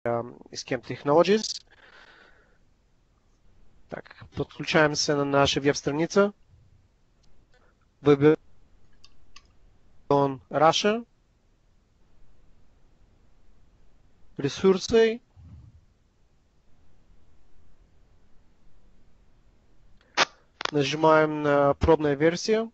Scheme Technologies. Так, подключаемся на нашу веб-страницу. Выбираем Russia. Ресурсы. Нажимаем на пробную версию.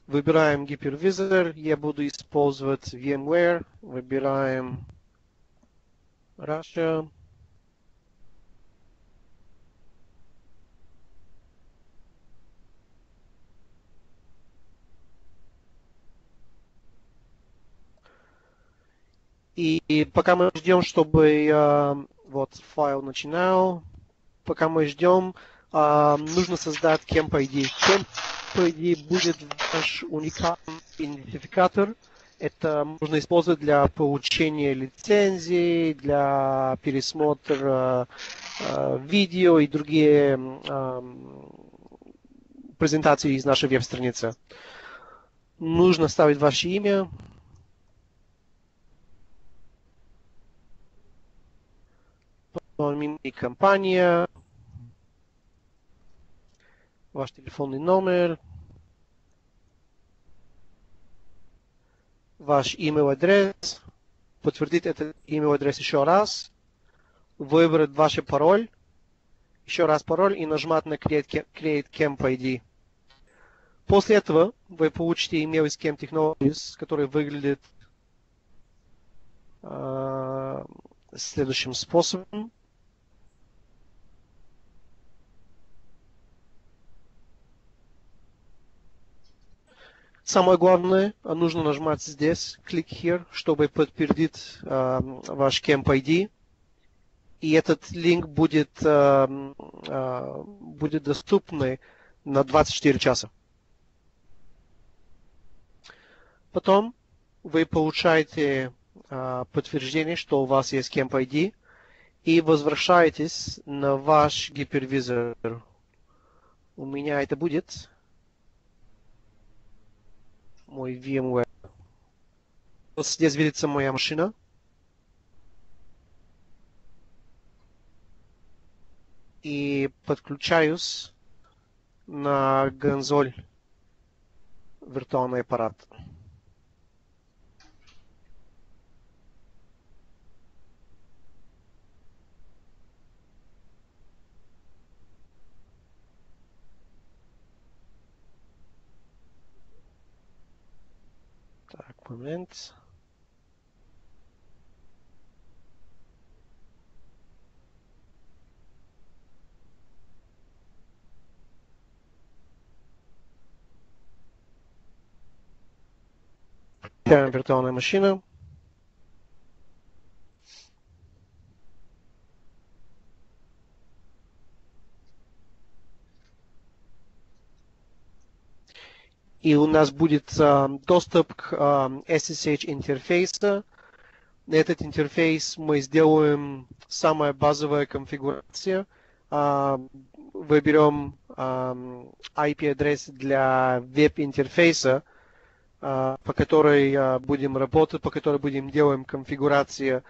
Выбираем гипервизор. Я буду использовать VMware. Выбираем Russia. И пока мы ждем, чтобы вот файл начинал, пока мы ждем, нужно создать Camp ID. Camp ID будет ваш уникальный идентификатор. Это можно использовать для получения лицензий, для пересмотра видео и другие презентации из нашей веб-страницы. Нужно ставить ваше имя. Имя и компания. Ваш телефонный номер. Ваш email адрес. Подтвердить этот email адрес еще раз. Выбрать ваш пароль. Еще раз пароль и нажимать на Create Camp ID. После этого вы получите email из Camp Technologies, который выглядит следующим способом. Самое главное, нужно нажимать здесь, click here, чтобы подтвердить ваш Camp ID. И этот линк будет доступный на 24 часа. Потом вы получаете подтверждение, что у вас есть Camp ID, и возвращаетесь на ваш гипервизор. У меня это будет мой VMware. Вот здесь видится моя машина. И подключаюсь на консоль виртуальный аппарат. Так, момент. Виртуальная машина. И у нас будет доступ к SSH интерфейсу. На этот интерфейс мы сделаем самая базовая конфигурация. Выберем IP-адрес для веб-интерфейса, по которой будем работать, по которой будем делать конфигурацию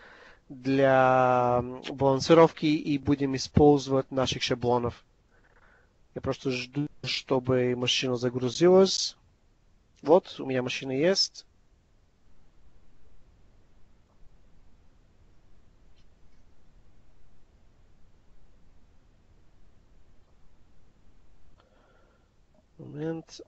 для балансировки и будем использовать наших шаблонов. Я просто жду, чтобы машина загрузилась. Вот, у меня машина есть. Момент.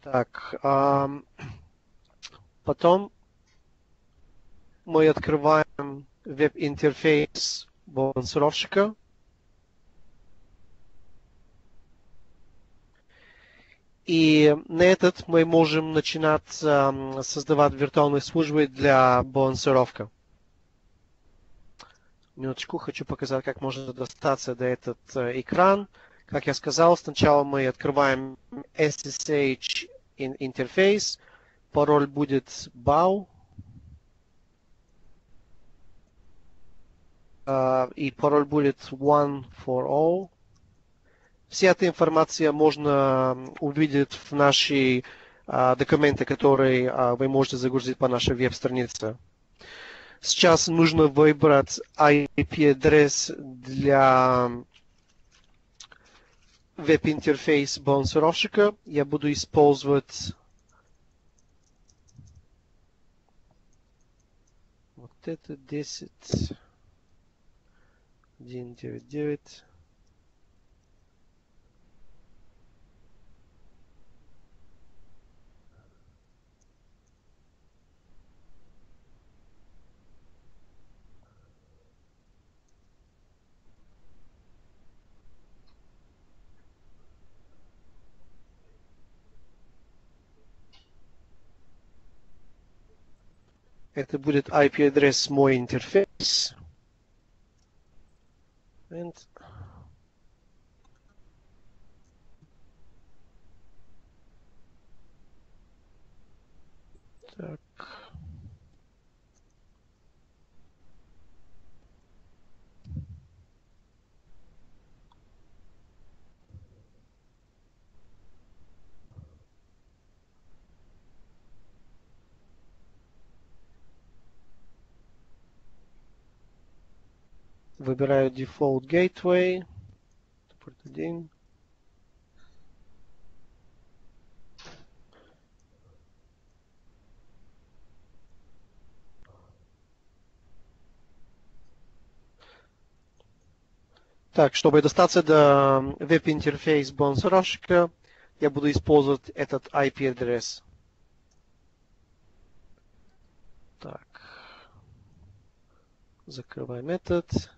Так, потом мы открываем веб-интерфейс балансировщика. И на этот мы можем начинать создавать виртуальные службы для балансировки. Минуточку, хочу показать, как можно достаться до этот экран. Как я сказал, сначала мы открываем SSH интерфейс. Пароль будет BAU. И пароль будет one for all. Вся эта информация можно увидеть в нашей документы, которые вы можете загрузить по нашей веб-странице. Сейчас нужно выбрать IP-адрес для веб-интерфейс балансировщика. Я буду использовать вот это 10.1.9.9. Это будет IP-адрес мой интерфейс. And так. Выбираю Default Gateway. Порт 1. Так, чтобы достаться до веб-интерфейс балансировщика, я буду использовать этот IP-адрес. Так. Закрываем этот.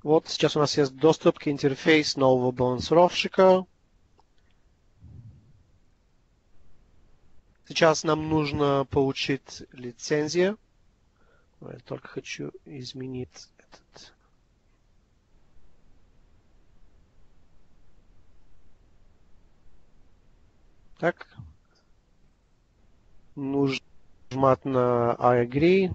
Вот сейчас у нас есть доступ к интерфейсу нового балансировщика. Сейчас нам нужно получить лицензию. Я только хочу изменить этот. Так. Нужно нажимать на I agree.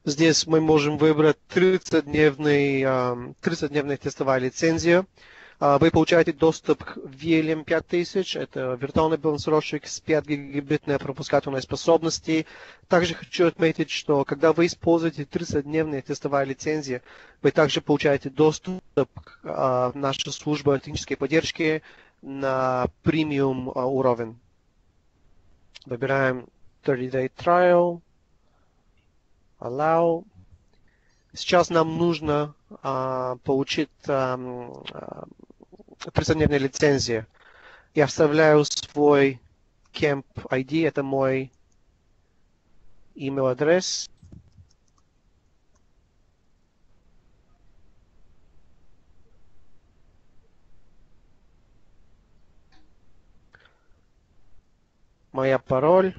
Здесь мы можем выбрать 30-дневная тестовая лицензия. Вы получаете доступ к VLM 5000. Это виртуальный балансировщик с 5 гигабитной пропускательной способностью. Также хочу отметить, что когда вы используете 30-дневная тестовая лицензия, вы также получаете доступ к нашей службе технической поддержки на премиум уровень. Выбираем 30-day trial. Allow. Сейчас нам нужно получить 30-дневную лицензию. Я вставляю свой Camp ID, это мой email адрес. Моя пароль.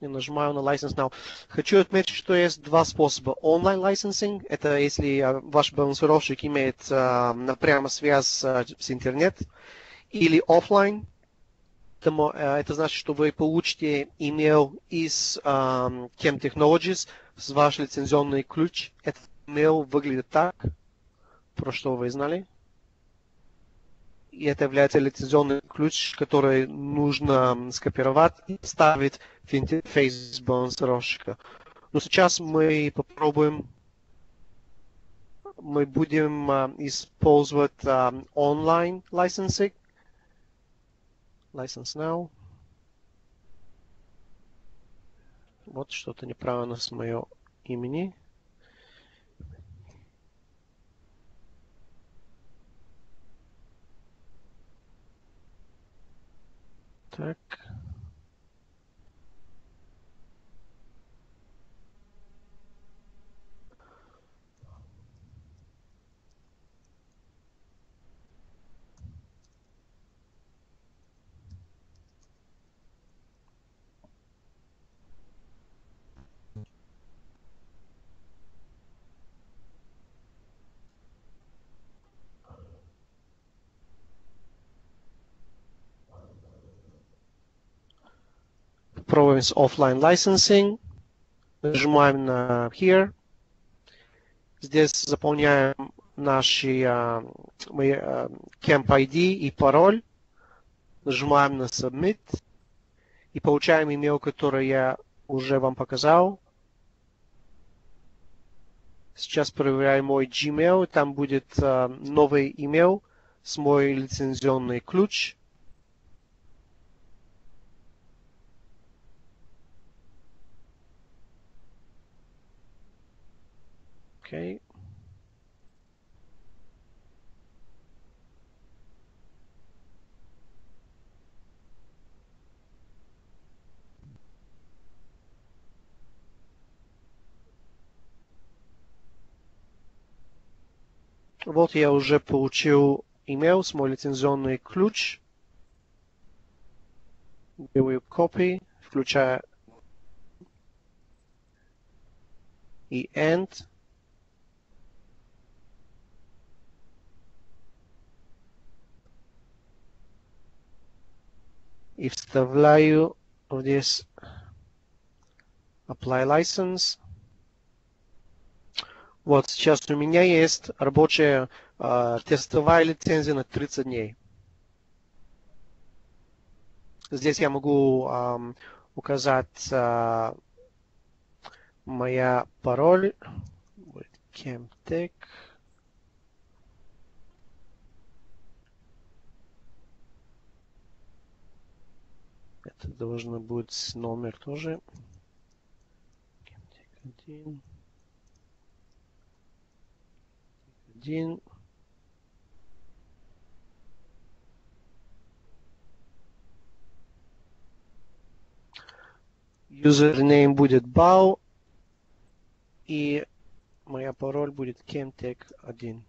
И нажимаю на License Now. Хочу отметить, что есть два способа. Онлайн-лайсенсинг, это если ваш балансировщик имеет прямо связь с интернетом, или офлайн. Это значит, что вы получите email из Chem Technologies с ваш лицензионный ключ. Это Gmail выглядит так, про что вы знали. И это является лицензионный ключ, который нужно скопировать и вставить в интерфейс балансировщика. Но сейчас мы попробуем, мы будем использовать онлайн licensing. License now. Вот что-то неправильно с моего имени. Так. Пробуем с offline licensing. Нажимаем на Here. Здесь заполняем наши Camp ID и пароль. Нажимаем на Submit. И получаем email, который я уже вам показал. Сейчас проверяю мой Gmail. Там будет новый email с мой лицензионный ключ. Okay. Вот я уже получил email с мой лицензионный ключ. Делаю copy, включая и end. И вставляю здесь Apply License. Вот сейчас у меня есть рабочая тестовая лицензия на 30 дней. Здесь я могу указать моя пароль. Camtech. Это должно быть номер тоже. Camtech 1. Username будет Bao. И моя пароль будет Camtech 1.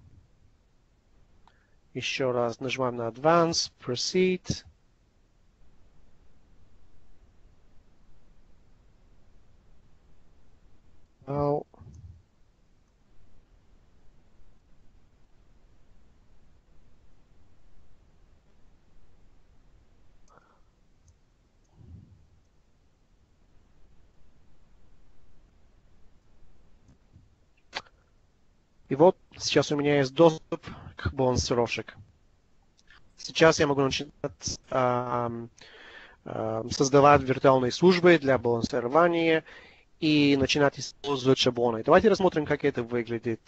Еще раз нажимаем на Advance, Proceed. Now. И вот сейчас у меня есть доступ к балансировщику. Сейчас я могу начинать создавать виртуальные службы для балансирования и начинать использовать шаблоны. Давайте рассмотрим, как это выглядит.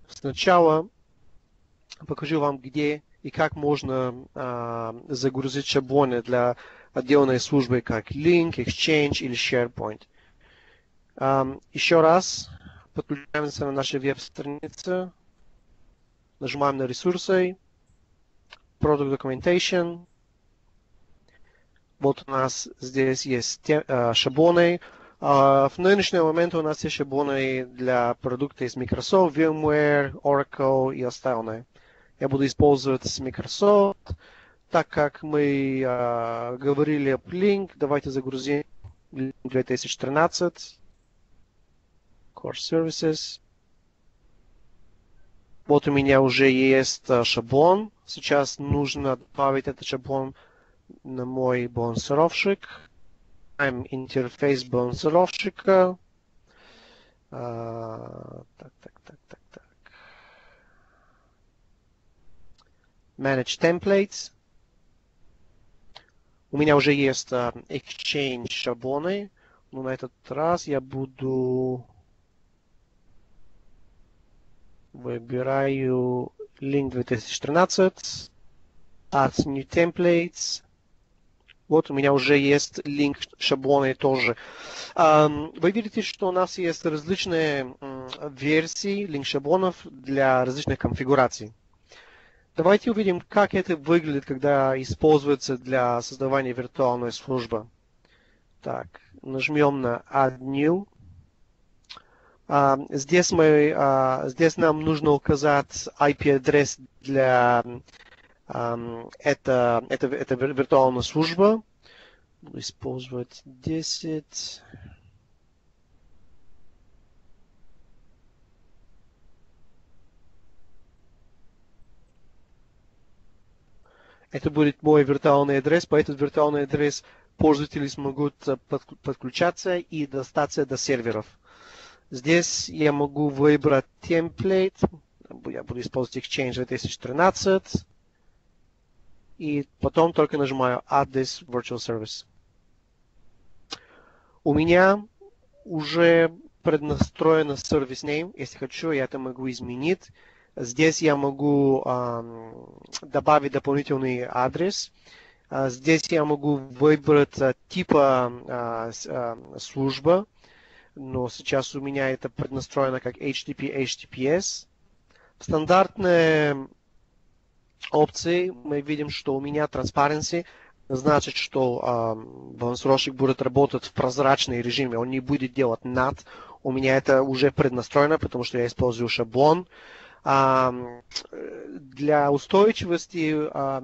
Сначала покажу вам, где и как можно загрузить шаблоны для отдельной службы, как Link, Exchange или SharePoint. Еще раз подключаемся на нашу веб-страницу, нажимаем на ресурсы, Product Documentation. Вот у нас здесь есть шаблоны. В нынешний момент у нас есть шаблоны для продуктов из Microsoft, VMware, Oracle и остальные. Я буду использовать Microsoft. Так как мы говорили об Link, давайте загрузим 2013. Core Services. Вот у меня уже есть шаблон. Сейчас нужно добавить этот шаблон на мой балансировщик. Интерфейс балансировщика. Так. Manage templates. У меня уже есть Exchange шаблоны, но на этот раз я выбираю Link 2013, Add New Templates. Вот у меня уже есть линк шаблоны тоже. Вы видите, что у нас есть различные версии линк шаблонов для различных конфигураций. Давайте увидим, как это выглядит, когда используется для создавания виртуальной службы. Так, нажмем на Add New. Здесь нам нужно указать IP-адрес для это виртуальная служба. Буду использовать 10. Это будет мой виртуальный адрес. По этому виртуальный адрес пользователи смогут подключаться и достаться до серверов. Здесь я могу выбрать темплейт. Я буду использовать Exchange 2013. И потом только нажимаю Add this virtual service. У меня уже преднастроен service name. Если хочу, я это могу изменить. Здесь я могу добавить дополнительный адрес. Здесь я могу выбрать типа служба. Но сейчас у меня это преднастроено как HTTP, HTTPS. В стандартные опции мы видим, что у меня transparency значит, что балансировщик будет работать в прозрачном режиме. Он не будет делать NAT. У меня это уже преднастроено, потому что я использую шаблон. Для устойчивости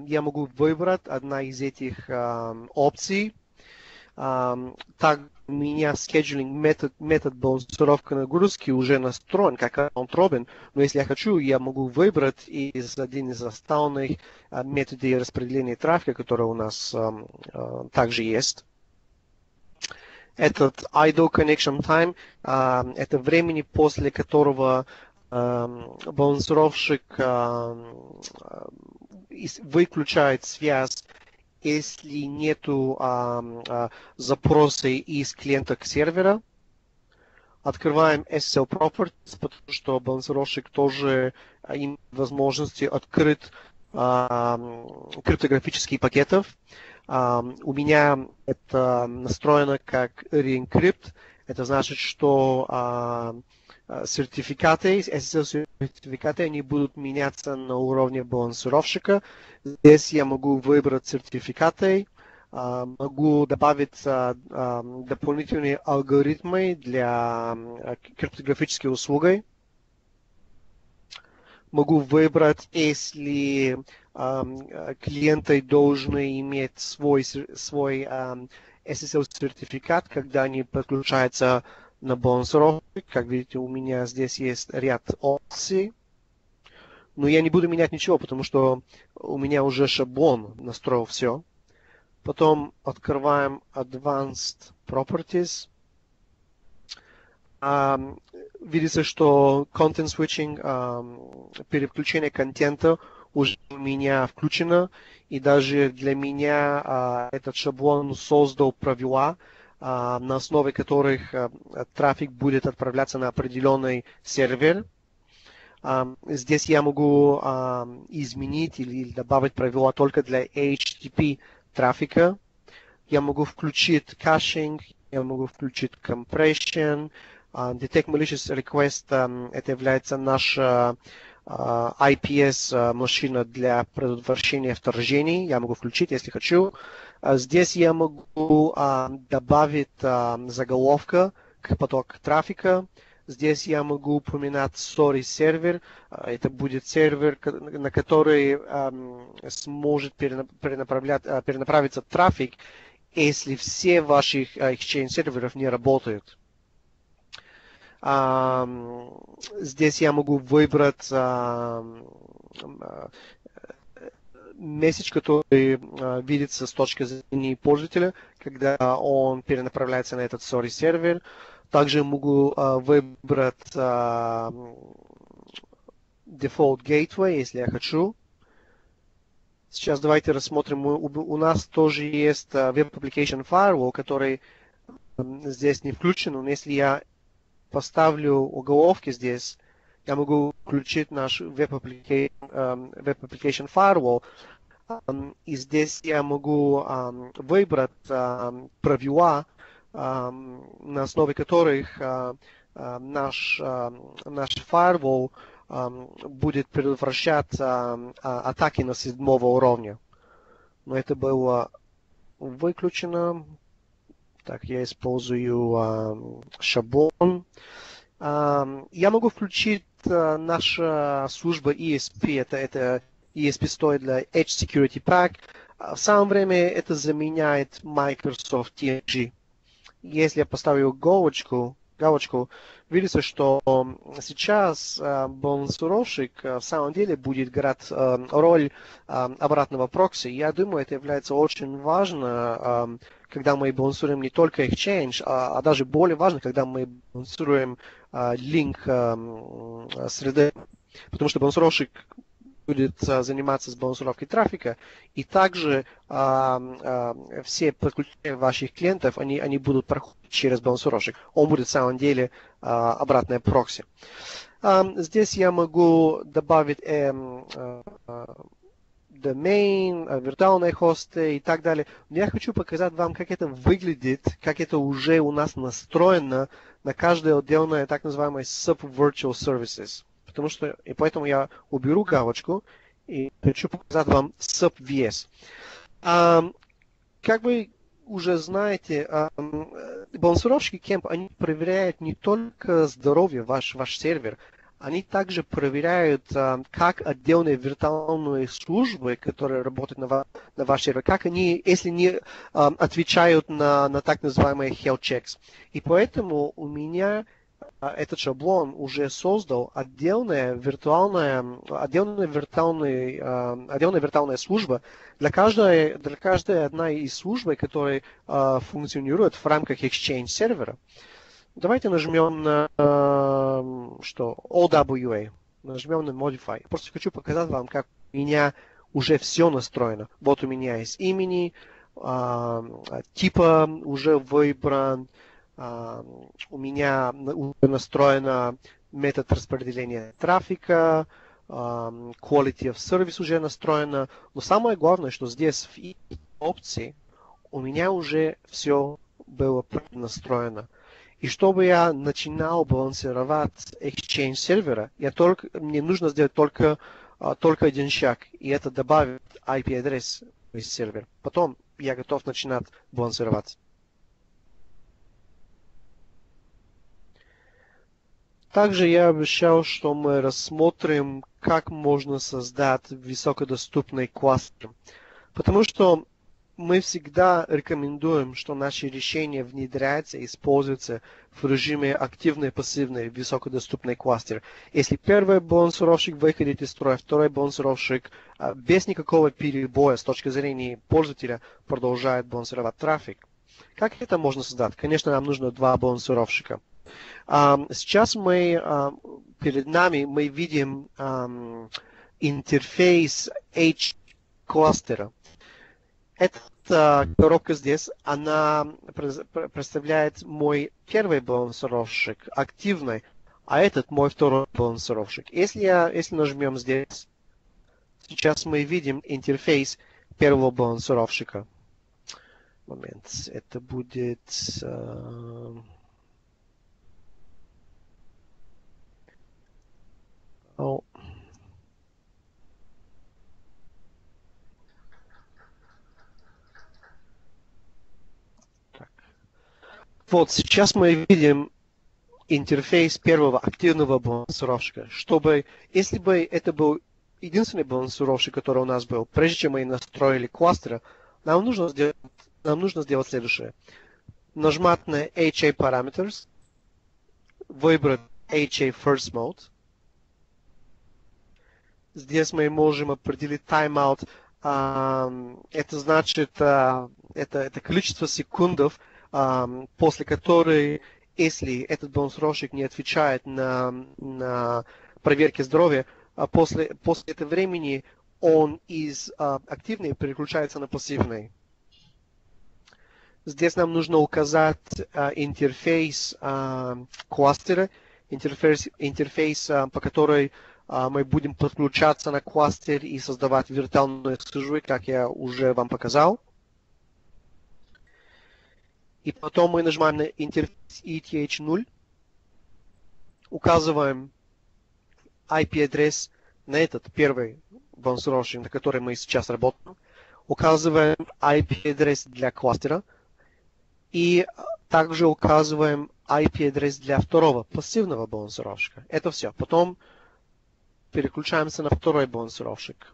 я могу выбрать одна из этих опций. Так, у меня scheduling метод балансировки нагрузки уже настроен как аккаунт-робин, но если я хочу, я могу выбрать один из остальных методов распределения трафика, который у нас также есть. Этот idle connection time это времени, после которого балансировщик выключает связь, если нету запроса из клиента к серверу. Открываем SSL Properties, потому что балансировщик тоже имеет возможности открыть криптографические пакетов. У меня это настроено как Re-Encrypt. Это значит, что сертификаты, SSL-сертификаты, они будут меняться на уровне балансировщика. Здесь я могу выбрать сертификаты, могу добавить дополнительные алгоритмы для криптографической услуги. Могу выбрать, если клиенты должны иметь свой SSL-сертификат, когда они подключаются на балансировку. Как видите, у меня здесь есть ряд опций. Но я не буду менять ничего, потому что у меня уже шаблон настроил все. Потом открываем Advanced Properties. Видится, что Content Switching, переключение контента уже у меня включено. И даже для меня этот шаблон создал правила, на основе которых трафик будет отправляться на определенный сервер. Здесь я могу изменить или добавить правила только для HTTP трафика. Я могу включить кэшинг, я могу включить compression. Detect Malicious Request это является наша IPS машина для предотвращения вторжений. Я могу включить, если хочу. Здесь я могу добавить заголовка к потоку трафика. Здесь я могу упоминать sorry сервер. Это будет сервер, на который сможет перенаправиться трафик, если все ваши Exchange серверов не работают. Здесь я могу выбрать месседж, который видится с точки зрения пользователя, когда он перенаправляется на этот sorry сервер. Также могу выбрать default gateway, если я хочу. Сейчас давайте рассмотрим. У нас тоже есть Web Application Firewall, который здесь не включен. Но если я поставлю уголовки здесь, я могу включить наш Web Application Firewall. И здесь я могу выбрать правила, на основе которых наш firewall будет предотвращать атаки на 7-го уровня. Но это было выключено. Так, я использую шаблон. Я могу включить наша служба ESP. Это ESP стоит для Edge Security Pack. В самое время это заменяет Microsoft TNG. Если я поставлю галочку, видится, что сейчас балансировщик в самом деле будет играть роль обратного прокси. Я думаю, это является очень важно, когда мы балансируем не только Exchange, а даже более важно, когда мы балансируем линк среды. Потому что балансировщик будет заниматься с балансировкой трафика, и также все подключения ваших клиентов, они будут проходить через балансировщик. Он будет в самом деле обратная прокси. Здесь я могу добавить domain, виртуальные хосты и так далее. Но я хочу показать вам, как это выглядит, как это уже у нас настроено на каждое отдельное так называемое sub-virtual services. Потому что, и поэтому я уберу галочку и хочу показать вам sub-VS. Как вы уже знаете, балансировщики Kemp, они проверяют не только здоровье ваш сервер, они также проверяют, как отдельные виртуальные службы, которые работают на ваш сервер, как они, если не отвечают на так называемые health checks. И поэтому у меня этот шаблон уже создал отдельная виртуальная служба для каждой одной из служб, которые функционируют в рамках Exchange сервера. Давайте нажмем на OWA, нажмем на Modify. Просто хочу показать вам, как у меня уже все настроено. Вот у меня есть имени, типа уже выбран, у меня настроено метод распределения трафика, quality of service уже настроено. Но самое главное, что здесь в опции у меня уже все было настроено. И чтобы я начинал балансировать Exchange сервера, мне нужно сделать только один шаг, и это добавить IP-адрес в сервер. Потом я готов начинать балансировать. Также я обещал, что мы рассмотрим, как можно создать высокодоступный кластер. Потому что мы всегда рекомендуем, что наши решения внедряются и используются в режиме активный и пассивный высокодоступный кластер. Если первый балансировщик выходит из строя, второй балансировщик без никакого перебоя с точки зрения пользователя продолжает балансировать трафик. Как это можно создать? Конечно, нам нужно два балансировщика. Сейчас перед нами мы видим интерфейс H-кластера. Эта коробка здесь, она представляет мой первый балансировщик, активный, а этот мой второй балансировщик. Если нажмем здесь, сейчас мы видим интерфейс первого балансировщика. Момент, это будет... Вот сейчас мы видим интерфейс первого активного балансировщика. Если бы это был единственный балансировщик, который у нас был, прежде чем мы настроили кластер, нам нужно сделать следующее. Нажать на HA Parameters, выбрать HA First Mode. Здесь мы можем определить timeout. Это значит, это количество секундов, после которой, если этот бонусировщик не отвечает на проверки здоровья, после этого времени он из активной переключается на пассивный. Здесь нам нужно указать интерфейс кластера, интерфейс, по которой мы будем подключаться на кластер и создавать виртуальные службы, как я уже вам показал. И потом мы нажимаем на интерфейс ETH0, указываем IP-адрес на этот первый бонусировщик, на который мы сейчас работаем, указываем IP-адрес для кластера и также указываем IP-адрес для второго пассивного бонусировщика. Это все. Потом переключаемся на второй бонусировщик.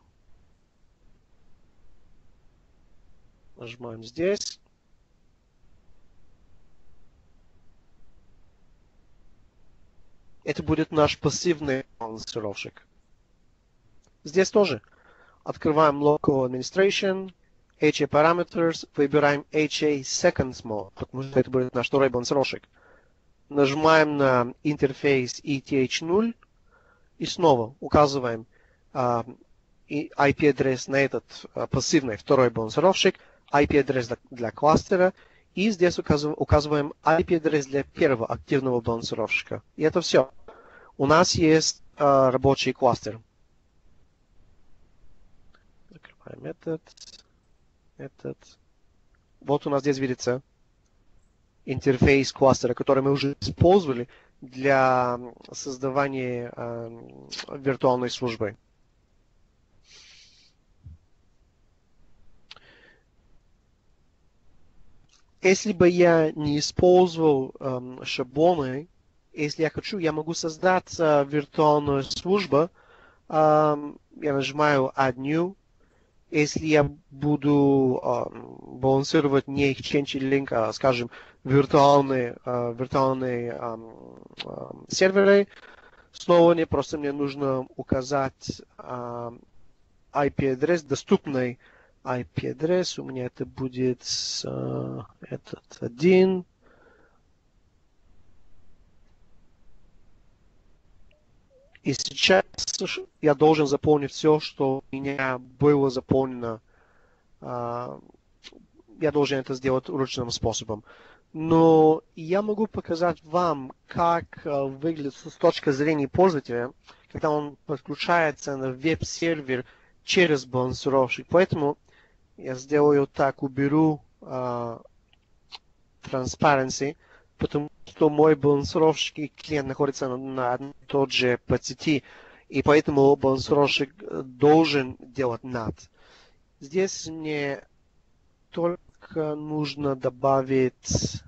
Нажимаем здесь. Это будет наш пассивный бонусировщик. Здесь тоже открываем Local Administration, HA Parameters, выбираем HA Seconds Mode, потому что это будет наш второй бонусировщик. Нажимаем на интерфейс ETH0 и снова указываем IP-адрес на этот пассивный второй бонусировщик, IP-адрес для кластера, и здесь указываем IP-адрес для первого активного бонусировщика. И это все. У нас есть рабочий кластер. Закрываем этот. Вот у нас здесь видится интерфейс кластера, который мы уже использовали для создавания виртуальной службы. Если бы я не использовал шаблоны, если я хочу, я могу создать виртуальную службу. Я нажимаю Add New. Если я буду балансировать не Exchange Link, а, скажем, виртуальные серверы, снова мне нужно указать IP-адрес, доступный IP-адрес. У меня это будет этот один. И сейчас я должен заполнить все, что у меня было заполнено. Я должен это сделать ручным способом. Но я могу показать вам, как выглядит с точки зрения пользователя, когда он подключается на веб-сервер через балансировщик. Поэтому я сделаю так, уберу Transparency, потому что мой балансировщик и клиент находятся на одной и той же сети, и поэтому балансировщик должен делать NAT. Здесь мне только нужно добавить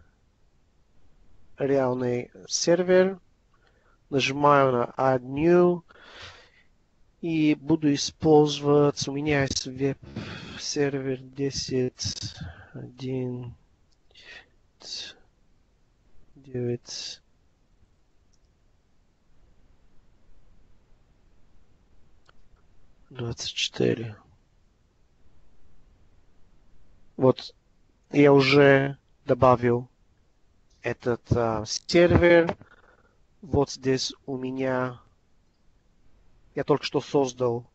реальный сервер. Нажимаю на Add New и буду использовать, у меня есть веб-сервер 10.1. 9. $24. Вот я уже добавил этот сервер. Вот здесь у меня я только что создал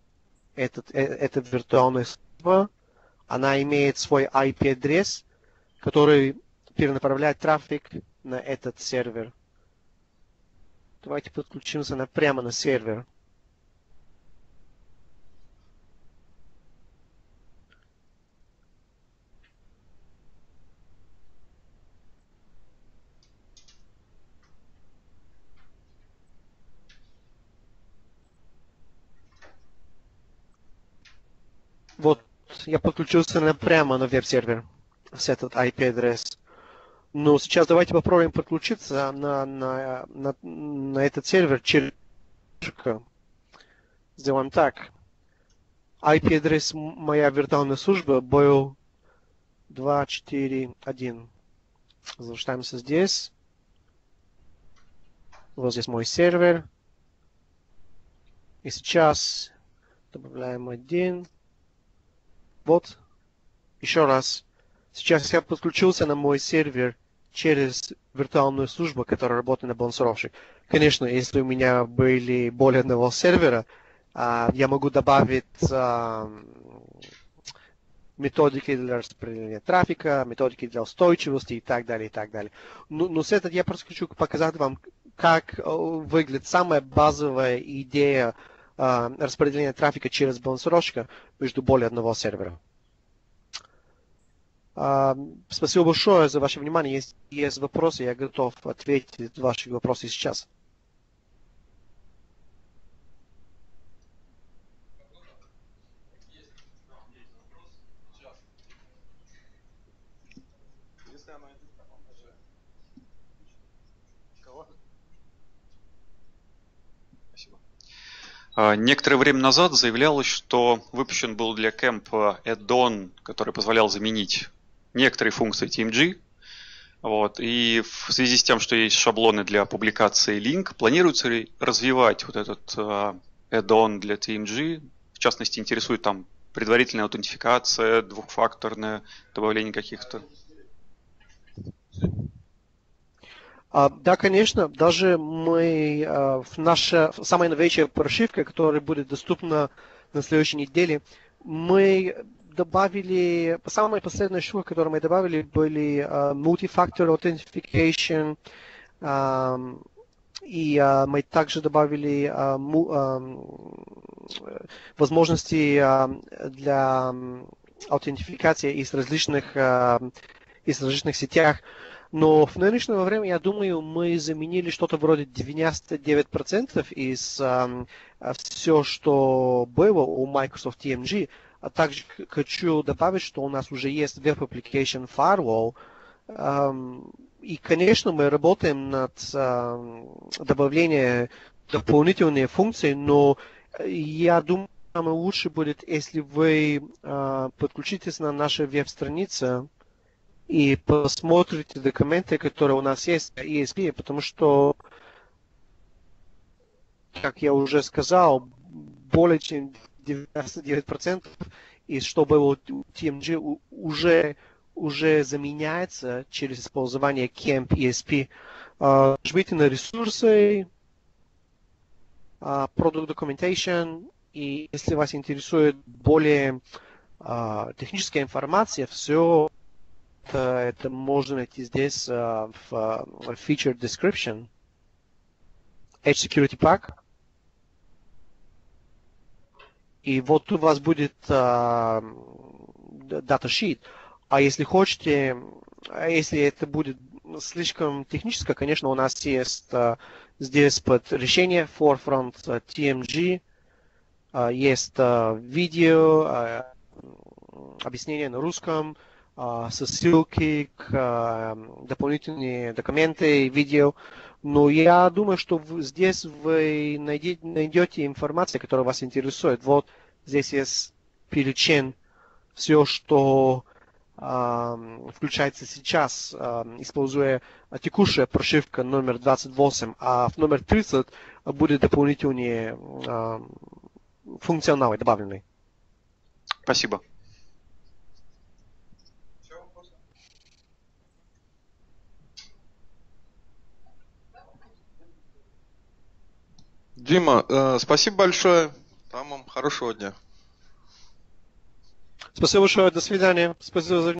это виртуальное сервер. Она имеет свой IP-адрес, который перенаправляет трафик на этот сервер. Давайте подключимся прямо на сервер. Вот я подключился прямо на веб-сервер с этот IP-адрес. Но сейчас давайте попробуем подключиться на этот сервер через... Сделаем так. IP-адрес моя виртуальная служба был 241. Возвращаемся здесь. Вот здесь мой сервер. И сейчас добавляем один. Вот. Еще раз. Сейчас я подключился на мой сервер через виртуальную службу, которая работает на балансировщик. Конечно, если у меня были более одного сервера, я могу добавить методики для распределения трафика, методики для устойчивости и так далее, и так далее. Но с этого я просто хочу показать вам, как выглядит самая базовая идея распределения трафика через балансировщика между более одного сервера. Спасибо большое за ваше внимание. Если есть вопросы, я готов ответить на ваши вопросы сейчас. Некоторое время назад заявлялось, что выпущен был для Кэмп add-on, который позволял заменить некоторые функции TMG. Вот. И в связи с тем, что есть шаблоны для публикации линк, планируется ли развивать вот этот add-on для TMG? В частности, интересует там предварительная аутентификация, двухфакторное добавление каких-то. Да, конечно. Даже наша самая новейшая прошивка, которая будет доступна на следующей неделе, мы добавили, самая последняя штука, которую мы добавили, были multi-factor authentication, и мы также добавили возможности для аутентификации из различных сетях. Но в нынешнее время, я думаю, мы заменили что-то вроде 99% из все, что было у Microsoft TMG. А также хочу добавить, что у нас уже есть Web Application Firewall. И, конечно, мы работаем над добавлением дополнительных функций, но я думаю, самое лучшее будет, если вы подключитесь на нашу веб-страницу и посмотрите документы, которые у нас есть на ESP, потому что, как я уже сказал, более чем 99% из что было у TMG уже заменяется через использование Camp ESP. Жмите на ресурсы, Product Documentation, и если вас интересует более техническая информация, все это можно найти здесь в Feature Description. Edge Security Pack. И вот у вас будет datasheet. А если хотите, если это будет слишком техническое, конечно, у нас есть здесь под решение Forefront TMG, есть видео, объяснение на русском, ссылки к дополнительные документы, видео. Но я думаю, что здесь вы найдете информацию, которая вас интересует. Вот здесь есть перечень все, что включается сейчас, используя текущая прошивка номер 28, а в номер 30 будет дополнительные функционалы добавлены. Спасибо. Дима, спасибо большое. Там вам хорошего дня. Спасибо большое. До свидания. Спасибо за